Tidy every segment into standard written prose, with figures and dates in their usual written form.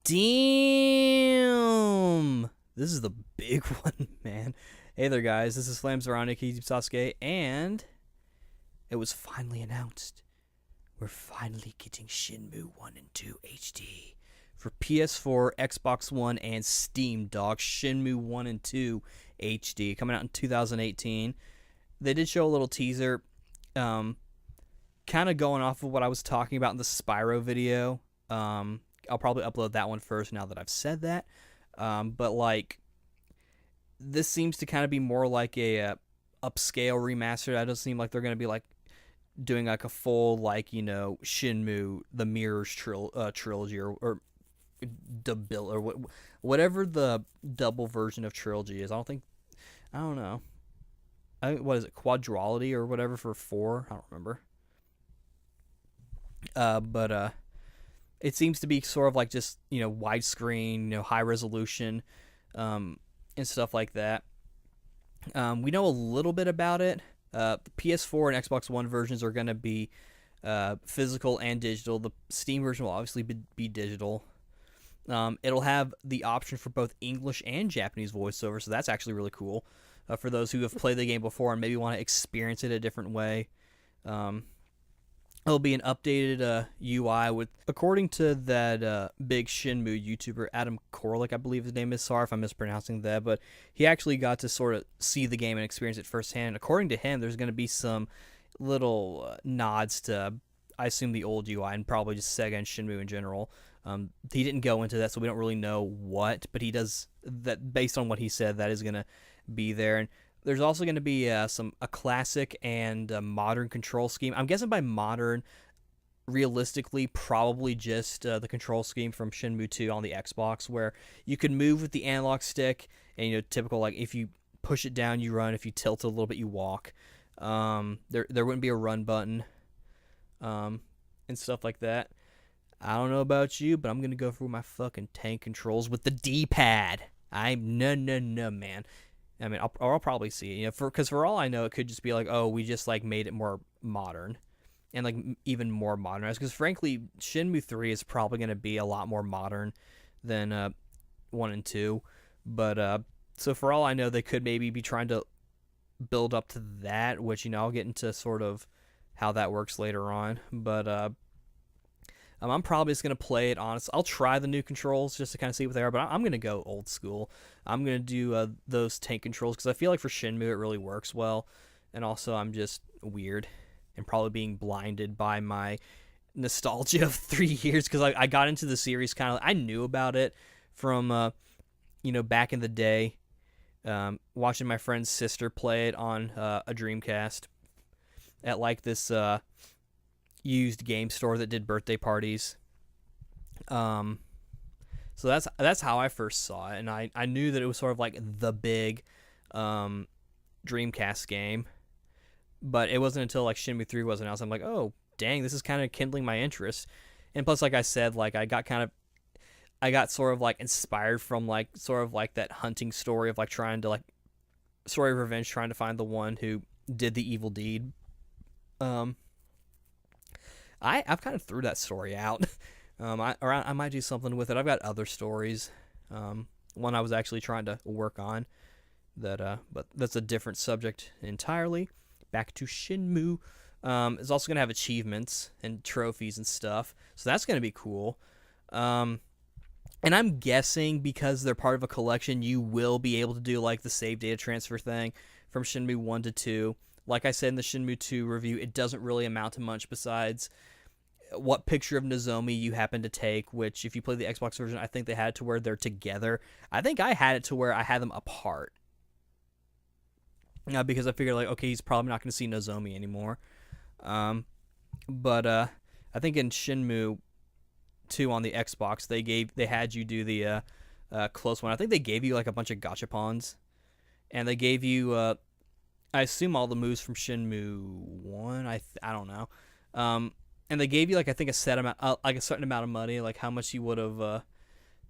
Damn! This is the big one, man. Hey there, guys. This is Flams around Sasuke, and it was finally announced. We're finally getting Shenmue 1 and 2 HD for PS4, Xbox One, and Steam, dog. Shenmue 1 and 2 HD coming out in 2018. They did show a little teaser, kind of going off of what I was talking about in the Spyro video. I'll probably upload that one first now that I've said that. But like, this seems to kind of be more like a upscale remaster. That doesn't seem like they're going to be like doing like a full, like, you know, Shenmue the Mirrors trilogy or double or whatever the double version of trilogy is. I don't know. What is it, quadrology or whatever for 4? I don't remember. But it seems to be sort of like just, you know, widescreen, you know, high resolution, and stuff like that. We know a little bit about it. The PS4 and Xbox One versions are going to be physical and digital. The Steam version will obviously be digital. It'll have the option for both English and Japanese voiceover, so that's actually really cool for those who have played the game before and maybe want to experience it a different way. It'll be an updated UI with, according to that big Shenmue YouTuber, Adam Korlick, I believe his name is. Sorry if I'm mispronouncing that, but he actually got to sort of see the game and experience it firsthand. According to him, there's going to be some little nods to, I assume, the old UI and probably just Sega and Shenmue in general. He didn't go into that, so we don't really know what, but he does that based on what he said. That is going to be there. And there's also going to be a classic and modern control scheme. I'm guessing by modern, realistically, probably just the control scheme from Shenmue 2 on the Xbox, where you can move with the analog stick, and, you know, typical, like, if you push it down, you run. If you tilt it a little bit, you walk. There wouldn't be a run button, and stuff like that. I don't know about you, but I'm going to go through my fucking tank controls with the D-pad. No, man. I mean, I'll probably see it, you know, because for all I know, it could just be like, oh, we just like made it more modern, and like even more modernized. Because frankly, Shenmue 3 is probably going to be a lot more modern than 1 and 2. But so for all I know, they could maybe be trying to build up to that, which, you know, I'll get into sort of how that works later on. But I'm probably just going to play it honest. I'll try the new controls just to kind of see what they are, but I'm going to go old school. I'm going to do those tank controls because I feel like for Shenmue it really works well. And also I'm just weird and probably being blinded by my nostalgia of 3 years because I got into the series kind of, I knew about it from, you know, back in the day, watching my friend's sister play it on a Dreamcast at like this used game store that did birthday parties. So that's how I first saw it, and I knew that it was sort of like the big Dreamcast game, but it wasn't until like Shenmue 3 was announced I'm like, oh dang, this is kind of kindling my interest. And plus, like I said, like I got sort of like inspired from like sort of like that hunting story of like trying to like story of revenge, trying to find the one who did the evil deed. I've kind of threw that story out. I might do something with it. I've got other stories. One I was actually trying to work on, but that's a different subject entirely. Back to Shenmue. It's also gonna have achievements and trophies and stuff, so that's gonna be cool. And I'm guessing because they're part of a collection, you will be able to do like the save data transfer thing from Shenmue 1 to 2. Like I said in the Shenmue 2 review, it doesn't really amount to much besides what picture of Nozomi you happen to take, which if you play the Xbox version, I think they had it to where they're together. I think I had it to where I had them apart. Because I figured, like, okay, he's probably not going to see Nozomi anymore. But I think in Shenmue 2 on the Xbox, they had you do the close one. I think they gave you like a bunch of gachapons, and they gave you I assume all the moves from Shenmue 1. I don't know. And they gave you like I think a set amount, like a certain amount of money, like how much you would have. I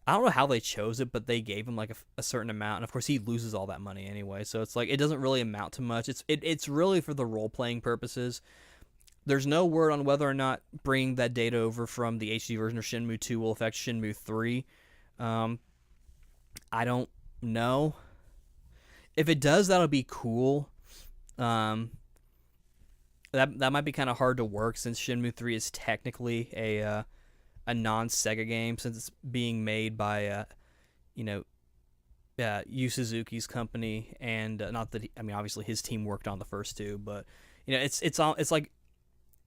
don't know how they chose it, but they gave him like a certain amount, and of course he loses all that money anyway. So it's like it doesn't really amount to much. It's really for the role playing purposes. There's no word on whether or not bringing that data over from the HD version of Shenmue 2 will affect Shenmue 3. Um, I don't know. If it does, that'll be cool. Um, that might be kind of hard to work since Shenmue 3 is technically a non Sega game since it's being made by you know Yu Suzuki's company, and not that I mean obviously his team worked on the first two, but it's like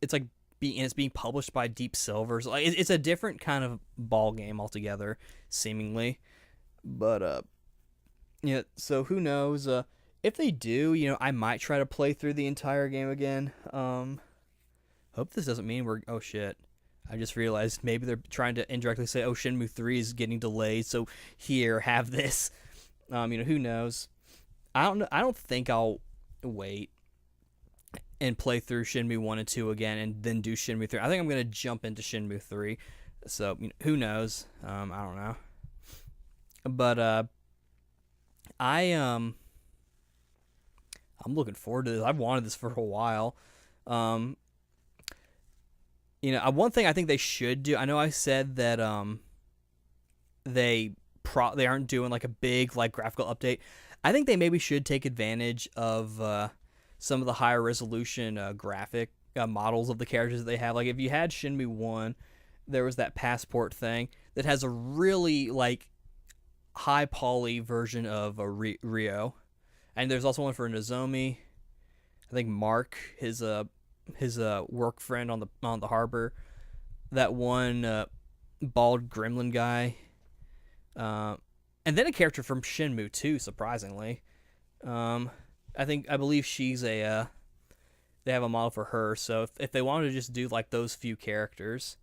it's being published by Deep Silver. So it's a different kind of ball game altogether, seemingly. But yeah. So who knows? If they do, I might try to play through the entire game again. Hope this doesn't mean we're. Oh shit. I just realized maybe they're trying to indirectly say, "Oh, Shenmue 3 is getting delayed, so here, have this." Who knows? I don't know. I don't think I'll wait and play through Shenmue 1 and 2 again and then do Shenmue 3. I think I'm going to jump into Shenmue 3. So, who knows? I don't know. But I'm looking forward to this. I've wanted this for a while. One thing I think they should do. I know I said that they aren't doing like a big like graphical update. I think they maybe should take advantage of some of the higher resolution graphic models of the characters that they have. Like if you had Shenmue 1, there was that passport thing that has a really like high poly version of a Rio, and there's also one for Nozomi. I think Mark, his work friend on the harbor, that one bald gremlin guy, and then a character from Shenmue 2, surprisingly. I believe she's they have a model for her. So if they wanted to just do like those few characters,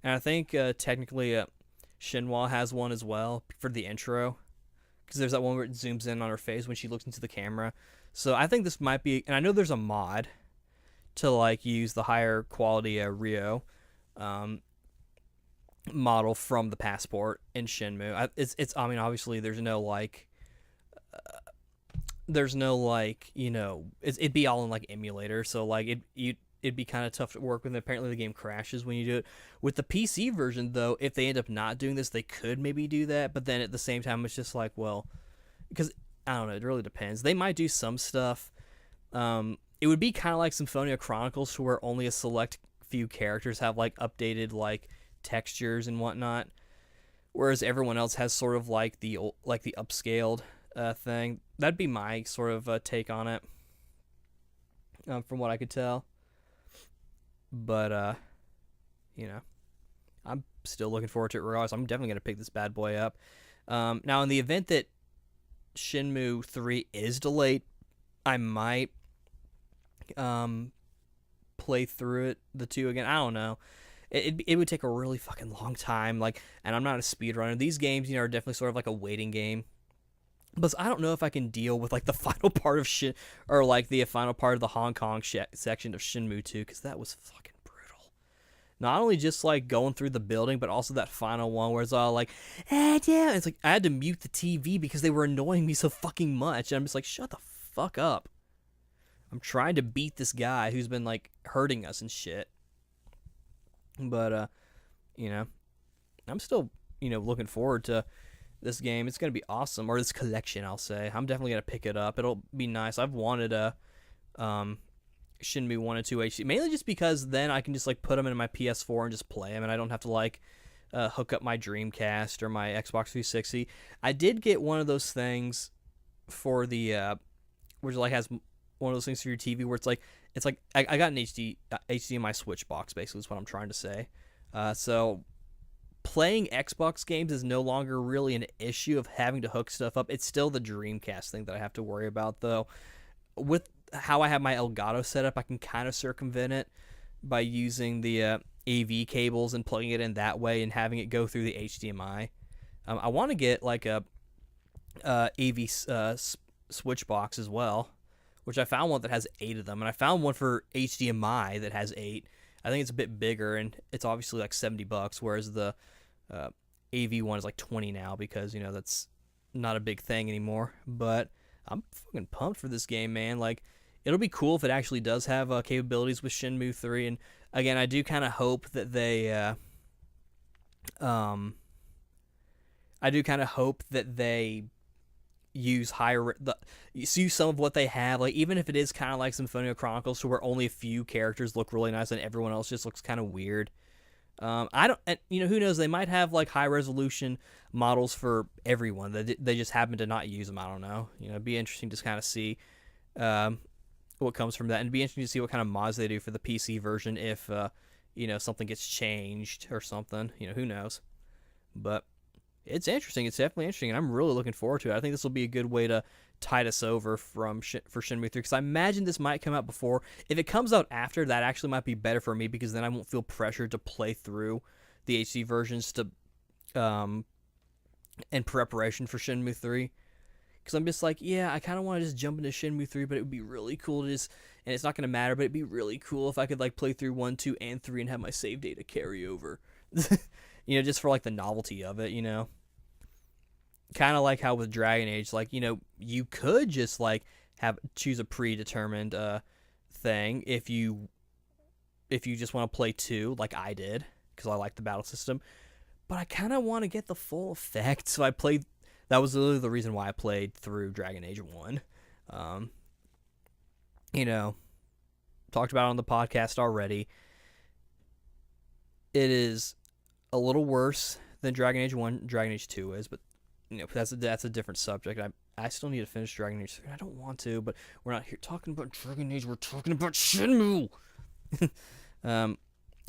and I think technically Shinwa has one as well for the intro, because there's that one where it zooms in on her face when she looks into the camera. So I think this might be, and I know there's a mod to like use the higher quality Rio model from the passport in Shenmue. It's I mean obviously there's no like it'd be all in like emulator, so like it'd be kind of tough to work with. Apparently the game crashes when you do it. With the PC version though, if they end up not doing this, they could maybe do that, but then at the same time it's just like, well, because I don't know, it really depends. They might do some stuff. It would be kind of like Symphonia Chronicles, to where only a select few characters have like updated like textures and whatnot, whereas everyone else has sort of like the upscaled thing. That'd be my sort of take on it, from what I could tell. But I'm still looking forward to it regardless. I'm definitely gonna pick this bad boy up. Now, in the event that Shenmue 3 is delayed, I might play through the 2 again. I don't know. It would take a really fucking long time. Like, and I'm not a speedrunner. These games, are definitely sort of like a waiting game. But I don't know if I can deal with like the final part of or like the final part of the Hong Kong section of Shenmue 2, because that was fucking brutal. Not only just like going through the building, but also that final one where it's all like, yeah. It's like I had to mute the TV because they were annoying me so fucking much. And I'm just like, shut the fuck up. I'm trying to beat this guy who's been like hurting us and shit. But I'm still looking forward to this game. It's gonna be awesome, or this collection, I'll say. I'm definitely gonna pick it up. It'll be nice. I've wanted a Shenmue 1 and 2 HD, mainly just because then I can just like put them in my PS4 and just play them, and I don't have to like hook up my Dreamcast or my Xbox 360. I did get one of those things for the which like has one of those things for your TV where it's like I got an HDMI switch box, basically is what I'm trying to say. So playing Xbox games is no longer really an issue of having to hook stuff up. It's still the Dreamcast thing that I have to worry about, though. With how I have my Elgato set up, I can kind of circumvent it by using the AV cables and plugging it in that way and having it go through the HDMI. I want to get like a AV switch box as well, which I found one that has 8 of them, and I found one for HDMI that has 8. I think it's a bit bigger, and it's obviously like $70, whereas the AV one is like 20 now, because that's not a big thing anymore. But I'm fucking pumped for this game, man. Like, it'll be cool if it actually does have capabilities with Shenmue 3. And again, I do kind of hope that they I do kind of hope that they use use some of what they have, like even if it is kind of like Symphonia Chronicles, so where only a few characters look really nice and everyone else just looks kind of weird. I don't, and, who knows? They might have like high resolution models for everyone. They just happen to not use them. I don't know. It'd be interesting to kind of see what comes from that, and it'd be interesting to see what kind of mods they do for the PC version if something gets changed or something. Who knows? But it's interesting. It's definitely interesting, and I'm really looking forward to it. I think this will be a good way to tide us over for Shenmue 3, because I imagine this might come out before. If it comes out after, that actually might be better for me, because then I won't feel pressured to play through the HD versions in preparation for Shenmue 3. Because I'm just like, yeah, I kind of want to just jump into Shenmue 3, but it would be really cool to just, and it's not going to matter, but it'd be really cool if I could like play through 1, 2, and 3 and have my save data carry over. Just for like the novelty of it, Kind of like how with Dragon Age, like, you could just like choose a predetermined thing if you just want to play 2, like I did, because I like the battle system. But I kind of want to get the full effect, so I played. That was literally the reason why I played through Dragon Age 1. Talked about it on the podcast already. It is a little worse than Dragon Age 1. Dragon Age 2 is, but that's a different subject. I still need to finish Dragon Age 3. I don't want to, but we're not here talking about Dragon Age. We're talking about Shenmue. I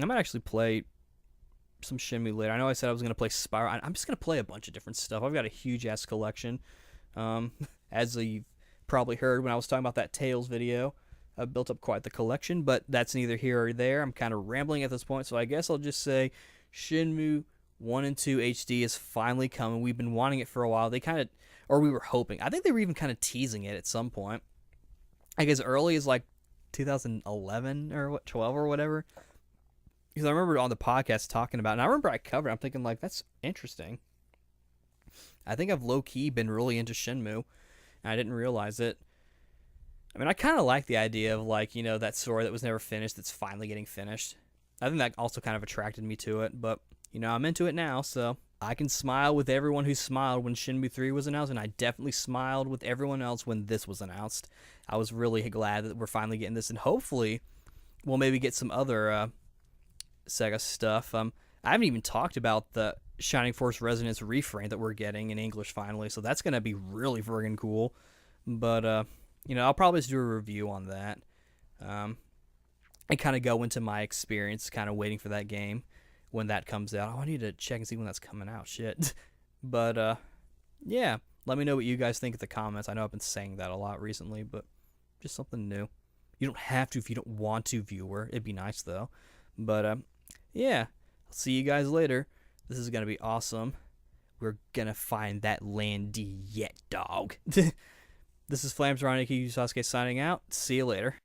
might actually play some Shenmue later. I know I said I was going to play Spiral. I'm just going to play a bunch of different stuff. I've got a huge-ass collection. As you've probably heard when I was talking about that Tales video, I've built up quite the collection, but that's neither here or there. I'm kind of rambling at this point, so I guess I'll just say Shenmue 1 and 2 HD is finally coming. We've been wanting it for a while. We were hoping. I think they were even kind of teasing it at some point. Like as early as like 2011 or 12 or whatever. Because I remember on the podcast talking about it, and I remember I covered it. I'm thinking, like, that's interesting. I think I've low-key been really into Shenmue, and I didn't realize it. I mean, I kind of like the idea of, like, that story that was never finished that's finally getting finished. I think that also kind of attracted me to it, but, I'm into it now, so I can smile with everyone who smiled when Shenmue 3 was announced, and I definitely smiled with everyone else when this was announced. I was really glad that we're finally getting this, and hopefully we'll maybe get some other Sega stuff. I haven't even talked about the Shining Force Resonance reframe that we're getting in English finally, so that's going to be really friggin' cool. But, I'll probably just do a review on that and kind of go into my experience kind of waiting for that game when that comes out. Oh, I need to check and see when that's coming out. Shit. But, yeah, let me know what you guys think in the comments. I know I've been saying that a lot recently, but just something new. You don't have to if you don't want to, viewer. It'd be nice, though. But, yeah, I'll see you guys later. This is going to be awesome. We're going to find that Landy yet, dog. This is Flames Ronnie Sasuke signing out. See you later.